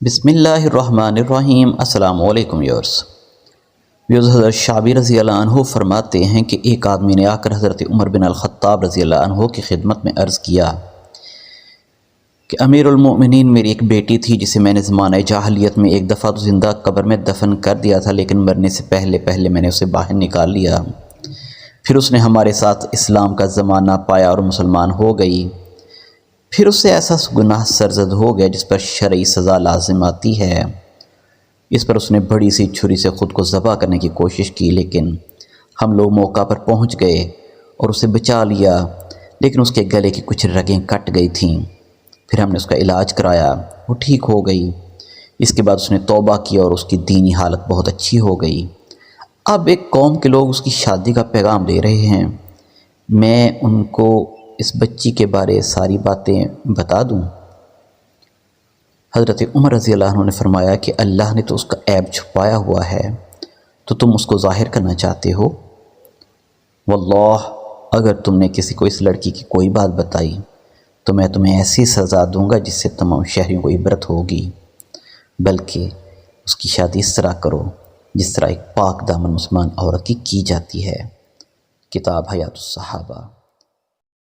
بسم اللہ الرحمن الرحیم۔ السلام علیکم یورس۔ حضرت شعبی رضی اللہ عنہ فرماتے ہیں کہ ایک آدمی نے آ کر حضرت عمر بن الخطاب رضی اللہ عنہ کی خدمت میں عرض کیا کہ امیر المؤمنین، میری ایک بیٹی تھی جسے میں نے زمانہ جاہلیت میں ایک دفعہ تو زندہ قبر میں دفن کر دیا تھا، لیکن مرنے سے پہلے میں نے اسے باہر نکال لیا۔ پھر اس نے ہمارے ساتھ اسلام کا زمانہ پایا اور مسلمان ہو گئی۔ پھر اس سے ایسا گناہ سرزد ہو گیا جس پر شرعی سزا لازم آتی ہے۔ اس پر اس نے بڑی سی چھری سے خود کو ذبح کرنے کی کوشش کی، لیکن ہم لوگ موقع پر پہنچ گئے اور اسے بچا لیا، لیکن اس کے گلے کی کچھ رگیں کٹ گئی تھیں۔ پھر ہم نے اس کا علاج کرایا، وہ ٹھیک ہو گئی۔ اس کے بعد اس نے توبہ کیا اور اس کی دینی حالت بہت اچھی ہو گئی۔ اب ایک قوم کے لوگ اس کی شادی کا پیغام دے رہے ہیں، میں ان کو اس بچی کے بارے ساری باتیں بتا دوں؟ حضرت عمر رضی اللہ عنہ نے فرمایا کہ اللہ نے تو اس کا عیب چھپایا ہوا ہے، تو تم اس کو ظاہر کرنا چاہتے ہو؟ واللہ اگر تم نے کسی کو اس لڑکی کی کوئی بات بتائی تو میں تمہیں ایسی سزا دوں گا جس سے تمام شہریوں کو عبرت ہوگی، بلکہ اس کی شادی اس طرح کرو جس طرح ایک پاک دامن مسلمان عورت کی جاتی ہے۔ کتاب حیات الصحابہ۔